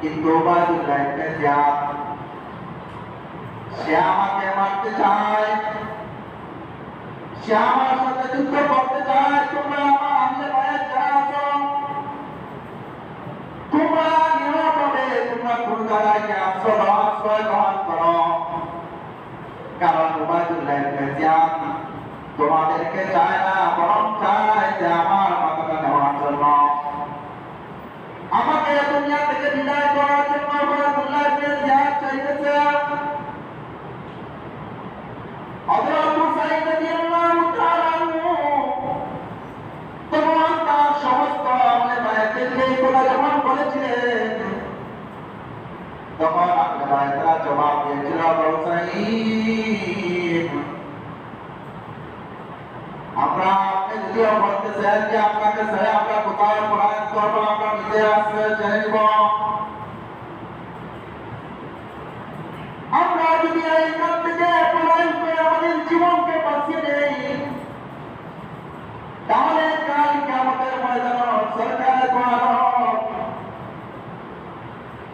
কিন্তু ওবায়দুল্লাহ ইবনে জিয়াদ সে আমাকে মারতে চায়, সে আমার সাথে যুদ্ধ করতে চায়। তোমরা আমার আহলে বায়াত যারা আছো, তোমরা নিরাপদে তোমরা কোন জায়গায় আশ্রয় গ্রহণ করো, কারণ ওবায়দুল্লাহ ইবনে জিয়াদ তোমাদেরকে চায় না, বরং চায় যে আমার মাথাটা নেওয়ার জন্য, আমাকে দুনিয়া থেকে বিদায় করার জন্য ওবায়দুল্লাহ ইবনে জিয়াদ চাইতেছে। হযরত হুসাইন রাদিয়াল্লাহু তাআলা তখন তার সমস্ত আহলে বায়াতকে এই কথা যখন বলেছিলেন, তখন আহলে বায়াতরা জবাব দিয়েছিল, হুসাইন, আমরা আপনি যদিও বলতেছেন যে আপনাকে ছেড়ে আমরা কোথায় পলায়ন করবো, আমরা নিজে আশ্রয় ছেড়ে নিব, আমরা যদি এইখান থেকে পলায়ন করে আমাদের জীবনকে বাঁচিয়ে নেই, তাহলে কাল কিয়ামতের ময়দানে সরকার কোয়ালো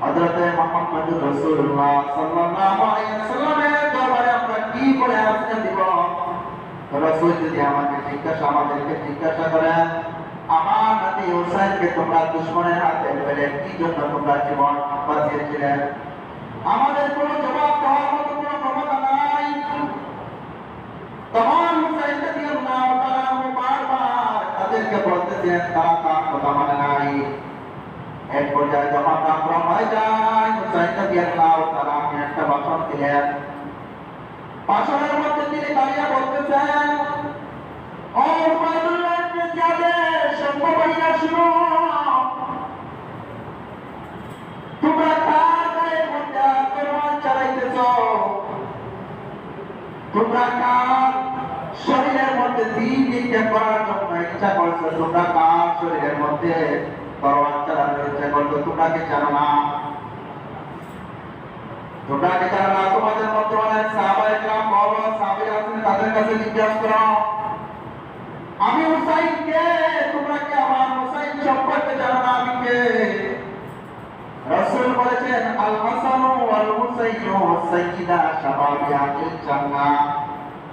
হযরত মুহাম্মদ রাসূলুল্লাহ সাল্লাল্লাহু আলাইহি ওয়াসাল্লামের দরবারে আমরা কি করে আশ্রয় দিব? রাসূল যদি আমাদেরকে জিজ্ঞাসা করেন, আমার নাতি হুসাইনকে তোমরা দুশমনের হাতে ফেলে কি জন্য তোমরা জীবন বাঁচিয়েছিলেন? আমাদের কোনো জবাব দেওয়ার মতো কোনো ক্ষমতা নাই। তখন হুসাইন রাদিয়াল্লাহু তাআলা বারবার তাদেরকে বলতেছেন, তারা তার কথা মানে নাই। এক পর্যায়ে যখন রাত্র হয়ে যায়, হুসাইন রাদিয়াল্লাহু তাআলা একটা ভাষণ দিলেন। ভাষণের মধ্যে তিনি দাঁড়িয়ে বলতেছেন, ও ওবায়দুল্লাহ ইবনে জিয়াদের সৈন্যবাহিনীরা শুনো, তোমরা কার গায়ের মধ্যে তরবারি চালাইতেছ? তোমরা কার শরীরের মধ্যে তীর নিক্ষেপ করার জন্য ইচ্ছা করছো? তোমরা কার শরীরের মধ্যে তরবারি চালানোর ইচ্ছা করছো? তোমরা কি জানো না? তোমরা কি জানো না? তোমাদের মধ্যে অনেক সাহাবায়ে কেরাম বড় সাহাবী আছেন, তাদের কাছে জিজ্ঞাসা করো, আমি হুসাইন কে? তোমরা কি আমার হুসাইন সম্পর্কে জানো না আমি কে? রাসূল বলেছেন, আল হাসানু ওয়াল হুসাইনু সাইয়্যিদা শাবাবি আহলিল জান্নাহ,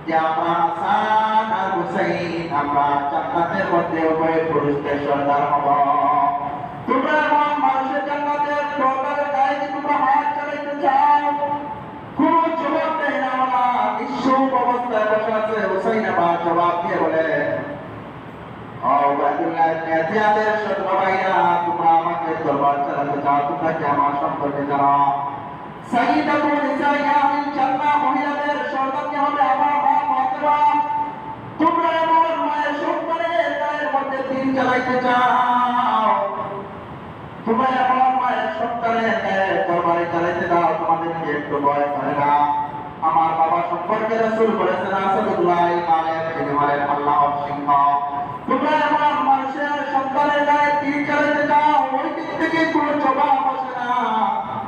যে আমরা হাসান আর হুসাইন আমরা জান্নাতের মধ্যে উভয় পুরুষদের সর্দার হব। তোমরা এমন মানুষের জান্নাতের সর্দারের গায়ে কি তোমরা হাত চালাইতে চাও? কোন জবাব দেয় না, আমরা নিঃসুপ অবস্থায় বসে আছে। হুসাইন আবার জবাব দিয়ে বলে, ওবায়দুল্লাহ ইবনে জিয়াদের সৈন্যবাহিনীরা, তোমরা আমাকে তরবার চালাতে চাও, তোমরা কি আমার সম্পর্কে জানো? সাইয়্যিদাতু নিসাই আহলিল জান্নাহ, মহিলাদের সর্দার কি হবে আমার মা ফাতেমা। তোমরা এমন মায়ের সন্তানের গায়ের মধ্যে তীর চালাইতে চাও, তোমরা এমন মায়ের সন্তানের গায়ে তরবারি চালাইতে দাও, তোমাদের কি একটু ভয় করে না? আমার বাবা সম্পর্কে রাসূল বলেছেন, আসাদুল্লাহ মালের হিমালয়ের আল্লাহর সিংহ। তোমরা এমন মানুষের সন্তানের গায়ে তীর চালাইতে চাও, ওই দিক থেকে কোনো জবাব আসে না,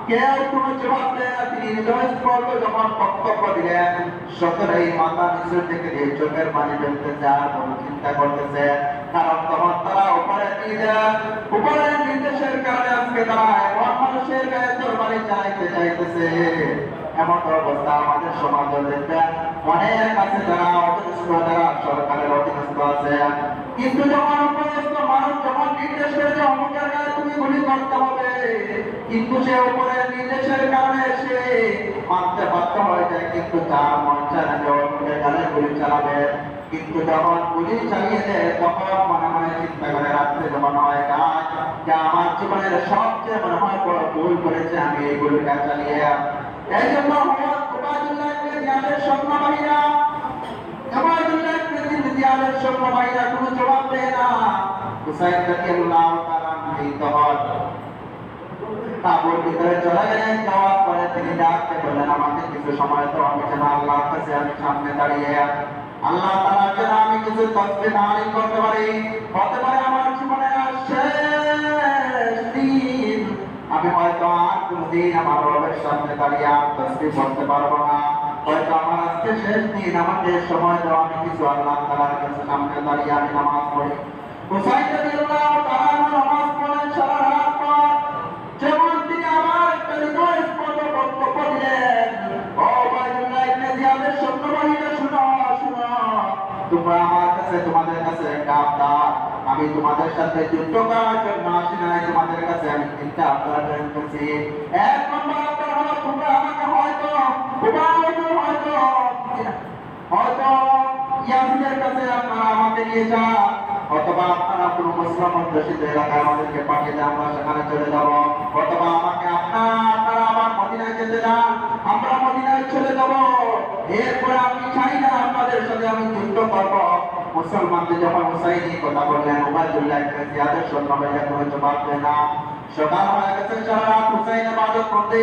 কেউ কোনো জবাব দেয় না। তিনি স্পষ্ট যখন বক্তব্য দিলেন, সকলেই মাথা নিচু থেকে দিয়ে চোখের পানি ফেলতেছে আর চিন্তা করতেছে, কারণ তখন তারা উপরের নির্দেশের কারণে আজকে তারা এমন মানুষের গায়ে তরবারি চালাইতে চাইতেছে। এমন অবস্থা আমাদের সমাজে দেখবেন অনেক আছে যারা অধীনস্থ, যারা সরকারের অধীনস্থ আছে, কিন্তু যখন উপরস্থ মানুষ যখন নির্দেশ করেছে অমুকের গায়ে তুমি গুলি করতে হবে, কিন্তু সে উপরের নির্দেশের কারণে সে মানতে বাধ্য হয়ে যায়, কিন্তু তার মন চায় না যে অমুকের গায়ে গুলি চালাবে। কিন্তু যখন গুলি চালিয়ে দেয় তখন মনে মনে চিন্তা করে রাখতে যখন হয় কাজ যে আমার জীবনের সবচেয়ে মনে হয় বড় ভুল করেছে আমি এই গুলিটা চালিয়ে। এই জন্য ওবায়দুল্লাহ ইবনে জিয়াদের সৈন্যবাহিনীরা কোনো জবাব দেয় না। হুসাইন রাদিয়াল্লাহু তাআলা তখন তাঁবুর ভিতরে চলে গেলেন। যাওয়ার পরে তিনি ডাকতে বললেন, আমাকে কিছু সময় দাও, আমি যেন আল্লাহর কাছে আমি সামনে দাঁড়িয়ে আল্লাহ তাআলার জন্য আমি কিছু তাসবিহ তাহলিল করতে পারি। হতে পারে আমার জীবনের শেষ দিন, আমি হয়তো আর কোনদিন আমার রবের সামনে দাঁড়িয়ে আর তাসবিহ পড়তে পারবো না, হয়তো আমার আজকে শেষ দিন, আমাকে সময় দাও, আমি কিছু আল্লাহ তাআলার কাছে সামনে দাঁড়িয়ে আমি নামাজ পড়ি। হুসাইন রাদিয়াল্লাহু তাআলা নামাজ পড়েন সারা রাত পর, যেমন তিনি আমি তোমাদের সাথে যুদ্ধ করার জন্য আসি নাই, তোমাদের কাছে আমি চিন্তা অর্জন করছি। এক নম্বর আপনার হলো তোমরা আমাকে হয়তো হয়তো ইয়াজিদের কাছে আপনারা আমাকে নিয়ে যান, অথবা আপনারা কোনো মুসলিম অধ্যুষিত এলাকায় আমাদেরকে পাঠিয়ে দেন, আমরা সেখানে চলে যাব, অথবা আমাকে আপনারা আমার মদিনায় যেতে দেন, আমরা মদিনায় চলে যাব। এরপরে আমি চাই না আপনাদের সাথে আমি যুদ্ধ করব। মুসলমানদের যখন হুসাইনি কথা বললেন, উবাইদুল্লাহ ইবনে জিয়াদের সৈন্যবাহিনীরা কোনো জবাব দেয় না। সকাল হয়ে গেছে, সারা রাত হুসাইন ইবাদত করতে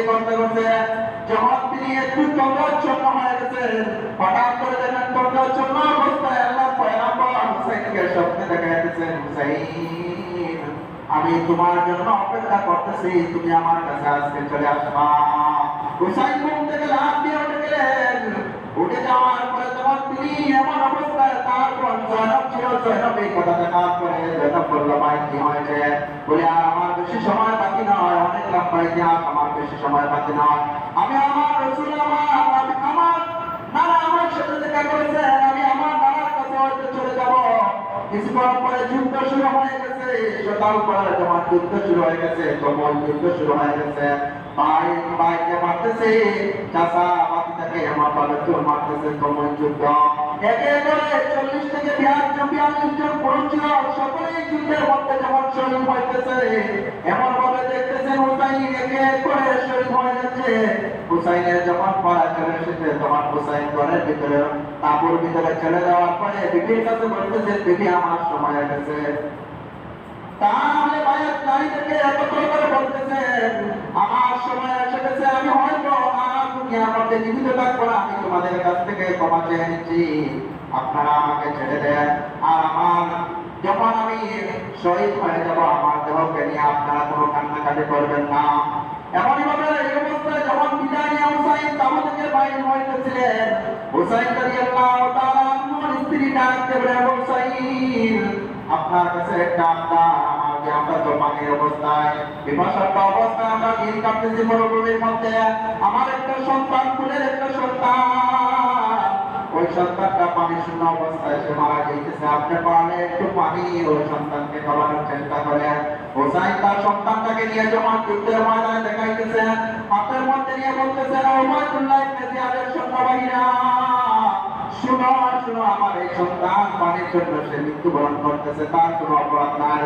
যখন তিনি একটু তন্দ্রাচ্ছন্ন হয়ে গেছেন, হঠাৎ করে দেখেন তন্দ্রাচ্ছন্ন অবস্থায় আল্লাহর পয়গম্বর হুসাইনকে স্বপ্নে দেখা দিয়েছেন, হুসাইন আমি তোমার জন্য অপেক্ষা করতেছি, তুমি আমার কাছে আজকে চলে আসবা। হুসাইন ঘুম থেকে লাফ দিয়ে উঠে গেলেন। উঠে যাওয়ার পরে যখন তিনি এমন অবস্থায়, তারপর জয়নব ছিল, জয়নব এই কথা দেখার পরে জয়নব বলল, ভাই কি হয়েছে? বলে আর আমার বেশি সময় বাকি নয়, অনেক লম্বা ইতিহাস, আমার বেশি সময় বাকি নয়। আমি আমার রাসূল আমার নানা আমার সাথে দেখা করেছেন, আমি আমার নানার কাছে হয়তো চলে যাব। কিছুক্ষণ পরে যুদ্ধ শুরু হয়ে গেছে, সকাল পরে যখন যুদ্ধ শুরু হয়ে গেছে, তখন যুদ্ধ শুরু হয়ে গেছে। ভাই ভাইকে মারতেছে, চাচা বাকিটাকে আমার পালে তোর মারতেছে, তখন যুদ্ধ একে করে 40 থেকে 42 জন পুরুষ ছিল, সকলেই যুদ্ধের মধ্যে যখন শহীদ হইতেছে, এমন ভাবে দেখতেছেন হুসাইন একে করে শহীদ হয়ে যাচ্ছে। হুসাইনের যখন পড়া চলে এসেছে, তখন হুসাইন ঘরের ভিতরে তাঁবুর ভিতরে চলে যাওয়ার পরে বিবির কাছে বলতেছে, বিবি আমার সময় গেছে। তাহলে ভাইয়ের নারীদেরকে একত্র করে বলতেছেন, আমার সময় এসে গেছে, আমি হয়তো আর দুনিয়ার মধ্যে জীবিত থাকবো না, আমি তোমাদের কাছ থেকে ক্ষমা চেয়ে নিচ্ছি, আপনারা আমাকে ছেড়ে দেন। আর আমার যখন আমি শহীদ হয়ে যাব, আমার দেহকে নিয়ে আপনারা কোনো কান্নাকাটি করবেন না। এমনই ভাবে এই অবস্থায় যখন বিদায় নিয়ে হুসাইন তাঁবু থেকে বাইরে হইতেছিলেন, হুসাইন রাদিয়াল্লাহু তাআলা আনহুর স্ত্রী ডাকতে বলে, হুসাইন আপনার কাছে একটা আবদার, আমার যে আমরা তো পানির অবস্থায়, বিপাশার্ত অবস্থায় আমরা দিন কাটতেছি মরুভূমির মধ্যে, আমার একটা সন্তান, ফুলের একটা সন্তান, ওই সন্তানটা পানি শূন্য অবস্থায় সে মারা যাইতেছে, আপনি পারলে একটু পানি ওই সন্তানকে খাওয়ানোর চেষ্টা করেন। হুসাইন তার সন্তানটাকে নিয়ে যখন যুদ্ধের ময়দানে দেখাইতেছে, হাতের মধ্যে নিয়ে বলতেছে, উবাইদুল্লাহ ইবনে জিয়াদের সৈন্যবাহিনীরা শুনো শুনো, আমার এই সন্তান পানির জন্য সে মৃত্যুবরণ করতেছে, তার কোনো অপরাধ নাই,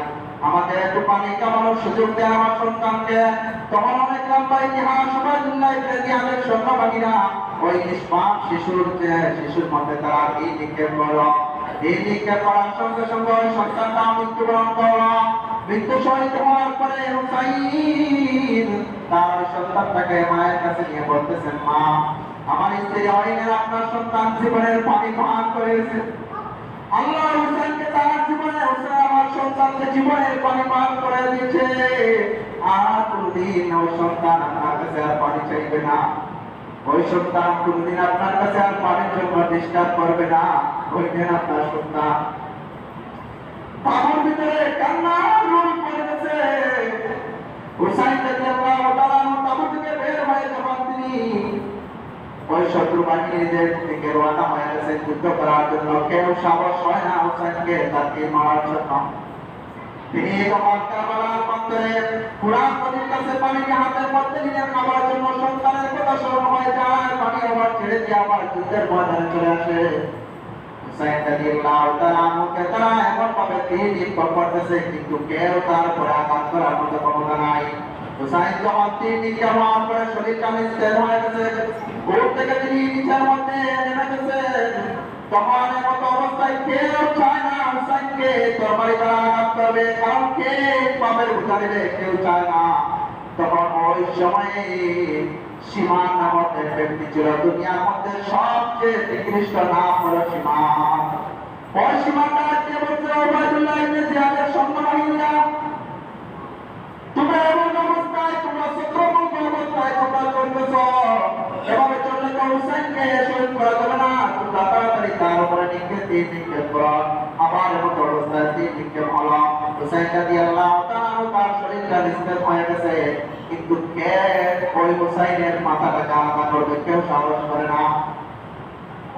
আমাকে একটু পানি খাওয়ানোর সুযোগ দেন আমার সন্তানকে। তখন অনেক লম্বা ইতিহাস, উবাইদুল্লাহ ইবনে জিয়াদের সৈন্যবাহিনীরা ওই নিষ্পাপ শিশুর মধ্যে তারা এই নিক্ষেপ করলো। এই নিক্ষেপ করার সঙ্গে সঙ্গে ওই সন্তানটা মৃত্যুবরণ করলো। মৃত্যু শহীদ হওয়ার পরে হুসাইন তার ওই সন্তানটাকে মায়ের কাছে নিয়ে বলতেছেন, মা আমার স্ত্রী আইনের আপনার সন্তান জীবনের পানি পান করেছে, আল্লাহ হুসাইনকে তার জীবনে, হুসাইন আমার সন্তানকে জীবনের পানি পান করে দিয়েছে, আর কোনদিন ওই সন্তান আপনার কাছে আর পানি চাইবে না, ওই সন্তান কোনদিন আপনার কাছে আর পানির জন্য ডিস্টার্ব করবে না, ওই দিন আপনার সন্তান। তাঁবুর ভিতরে কান্নার রোল পড়ে গেছে। হুসাইন রাদিয়াল্লাহু তাআলা তাঁবু থেকে বের হয়ে যখন তিনি ওই শত্রু বাহিনীদের থেকে রওনা হয়ে গেছে যুদ্ধ করার জন্য, কেউ সাহস হয় না হুসাইনকে তাকে মারার জন্য। তিনি তখন কারবালার প্রান্তরে কুরআন নবীর কাছে পানিকে হাতের মধ্যে নিয়ে খাবার জন্য সন্তানের কথা স্মরণ হয়ে যায়, পানি আবার ছেড়ে দিয়ে আবার যুদ্ধের ময়দানে চলে আসে। হুসাইন রাদিয়াল্লাহু তাআলা আনহুকে তারা এমন ভাবে তীর করতেছে, কিন্তু কেউ তার উপরে আঘাত করার মতো ক্ষমতা নাই। হুসাইন যখন তীর নিক্ষেপ হওয়ার পরে শরীরটা নিস্তেজ হয়ে গেছে, উঠ থেকে তিনি নিচের মধ্যে নেমে গেছেন, তখন এমন অবস্থায় কেউ চায় না হুসাইনকে তরবারি দ্বারা আঘাত করবে, কারণ কে পাপের বোঝা দিলে কেউ চায় না। তখন ওই সময়ে সীমান নামক এক ব্যক্তি ছিল, দুনিয়ার মধ্যে সবচেয়ে নিকৃষ্ট নাম হলো সীমান। ওই সীমানটা কে বলছে, উবাইদুল্লাহ ইবনে জিয়াদের সৈন্যবাহিনীরা, তোমরা এমন অবস্থায়, তোমরা শত্রুমুক্ত অবস্থায় তোমরা চলতেছ, এভাবে চললে তো হুসাইনকে শহীদ করা যাবে না, তোমরা তাড়াতাড়ি তার উপরে নিক্ষেপ করো। আবার এমন অবস্থায় তীর নিক্ষেপ হলো। হুসাইন রাদিয়াল্লাহু তাআলা তার শরীরটা নিস্তেজ হয়ে গেছে, কিন্তু কে ওই হুসাইনের মাথাটাকে আলাদা করবে কেউ সাহস করে না।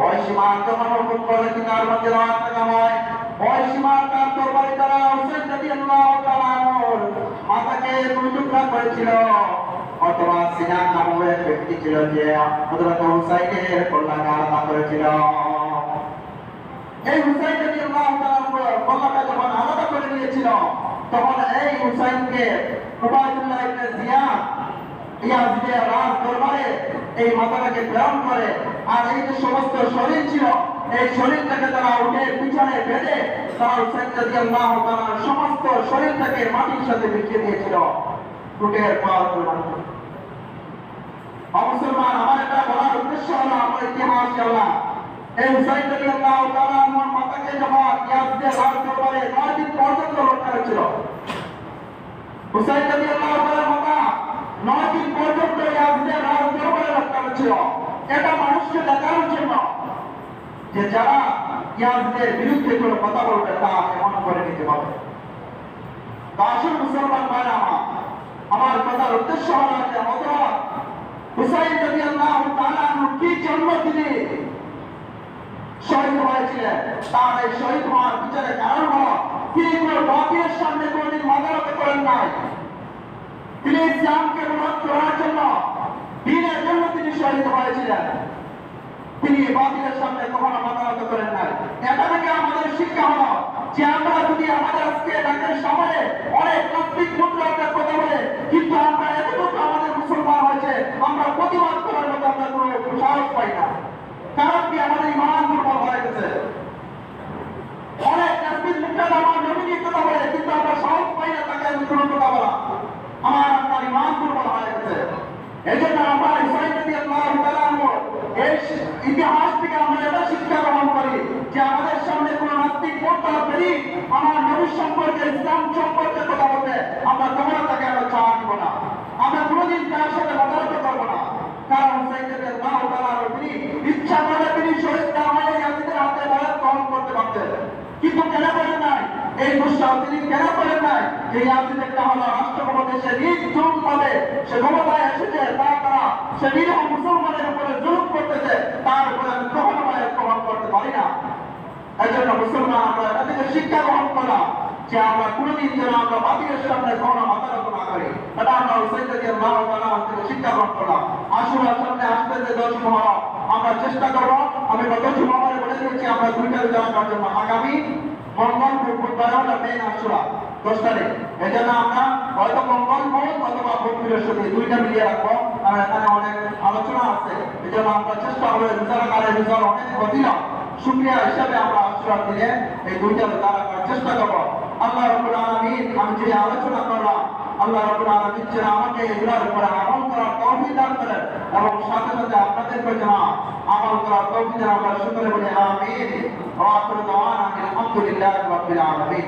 ওই সীমান যখন হুকুম করে তিনি তার মধ্যে রওনা হয়, ওই সীমান্তার তরবারি দ্বারা হুসাইন রাদিয়াল্লাহু তাআলা আনহুর মাথাকে দুই টুকরা করেছিল। অথবা সিনান নামে এক ব্যক্তি ছিল যে হযরত হুসাইনের কল্যাণে আলাদা করেছিল। এই হুসাইন রাদিয়াল্লাহু তাআলা কল্যাণে যখন আলাদা করে নিয়েছিল তখন এই হুসাইনকে উবাইদুল্লাহ ইবনে জিয়াদ ইয়াজিদের রাজ দরবারে এই মাথাটাকে প্রেরণ করে। আর এই যে সমস্ত শরীর ছিল এই শরীরটাকে তারা উঠে পিছনে বেঁধে তারা হুসাইন রাদিয়াল্লাহু তাআলার সমস্ত শরীরটাকে মাটির সাথে মিশিয়ে দিয়েছিল উটের পাওয়ার পরিমাণ। মুসলমান, আমার এটা বলার উদ্দেশ্য হলো আমরা ইতিহাস জানলাম এই হুসাইন রাদিয়াল্লাহু তাআলা আমার মাথাকে যখন ইয়াজিদের রাজ দরবারে 9 দিন পর্যন্ত লটকানো ছিল। হুসাইন রাদিয়াল্লাহু তাআলার মাথা 9 দিন পর্যন্ত ইয়াজিদের রাজ দরবারে লটকানো ছিল। এটা মানুষকে দেখানোর জন্য যে যারা ইয়াজিদের বিরুদ্ধে কোনো কথা বলবে তা এমন করে নিতে পারবে। তো আসল মুসলমান ভাইরা আমার কথার উদ্দেশ্য হলো যে হযরত হুসাইন রাদিয়াল্লাহু তাআলা কি জন্য তিনি শহীদ হয়েছিলেন তার এই শহীদ হওয়ার পিছনে কারণ হলো তিনি কোনো বাতিলের সামনে কোনদিন মাথা নত করেন নাই। তিনি ইসলামকে প্রমাণ করার জন্য দ্বীনের জন্য তিনি শহীদ হয়েছিলেন। তিনি বাতিলের সামনে কখনো মাথা নত করেন নাই। এটা থেকে আমাদের শিক্ষা হলো যে আমরা যদি আমাদের আজকে ঢাকার সামনে অনেক নাস্তিক মুদ্রাদের কথা বলে কিন্তু আমরা এতটুকু আমাদের মুসলমান হয়েছে আমরা প্রতিবাদ করার মতো আমরা কোনো সাহস পাই না। কারণ কি আমাদের ইমান দুর্বল হয়ে গেছে। অনেক নাস্তিক মুদ্রাদ আমার নবীর কথা বলে কিন্তু আমরা সাহস পাই না তাকে কোনো কথা বলা। আপনার ইমান দুর্বল হয়ে গেছে। এই জন্য আমরা হুসাইন রাদিয়াল্লাহু তাআলা আনহুর এই ইতিহাস থেকে আমরা এটা শিক্ষা গ্রহণ করি যে আমাদের সামনে কোন নাস্তিক মুদ্রা বেরি আমার নবী সম্পর্কে ইসলাম সম্পর্কে কথা বলতে আমরা কখনো তাকে আমরা চাওয়া দিব না। আমরা কোনোদিন তার সাথে মতামত করবো না। কারণ হুসাইন রাদিয়াল্লাহু তাআলা তিনি ইচ্ছা করলে তিনি শহীদ না হয়ে ইয়াজিদের হাতে বায়াত গ্রহণ করতে পারতেন, কিন্তু কেন করেন নাই? এই দুঃসাহস তিনি কেন করেন নাই? যে ইয়াজিদ একটা হলো রাষ্ট্রক্ষমতায় সে নির্জুম ভাবে সে ক্ষমতায় এসেছে তারা সে নিরীহ মুসলমানের উপরে জুলুম করতেছে, তার উপরে আমি কখনো বায়াত গ্রহণ করতে পারি না। এই জন্য মুসলমান আমরা এটা থেকে শিক্ষা গ্রহণ করলাম যে আমরা কোনোদিন যেন আমরা বাতিলের সামনে কখনো মাথা নত না করি। এটা আমরা হুসাইন রাদিয়াল্লাহু তাআলা থেকে শিক্ষা গ্রহণ করলাম। আশুরার সামনে আসতে যে 10 মুহররম আমরা চেষ্টা করবো। আমি গত জুমাবারে বলে দিয়েছি আমরা 2টা জানার জন্য আগামী মঙ্গল বুধবার হলো মেইন আশুরা 10 তারিখ। এই জন্য আমরা হয়তো মঙ্গল বুধ অথবা বুধ বৃহস্পতি 2টা মিলিয়ে রাখবো। আর এখানে অনেক আলোচনা আছে। এই জন্য আমরা চেষ্টা করবো রোজার রোজার অনেক ফজিলত শুকরিয়া হিসাবে আমরা আশুরা দিলে এই 2টা রোজা রাখার চেষ্টা করবো। আল্লাহ রাব্বুল আলামিন আমি যে আলোচনা করলাম আল্লাহ রাব্বুল আলামিন যেন আমাকে এগুলোর উপরে আমল করার তৌফিক দান করেন এবং সাথে সাথে আপনাদেরকে যেন আমল করার তৌফিক দান আমরা শুকরে বলি আমিন। ওয়া আখিরু দাওয়ানা আলহামদুলিল্লাহি রাব্বিল আলামিন।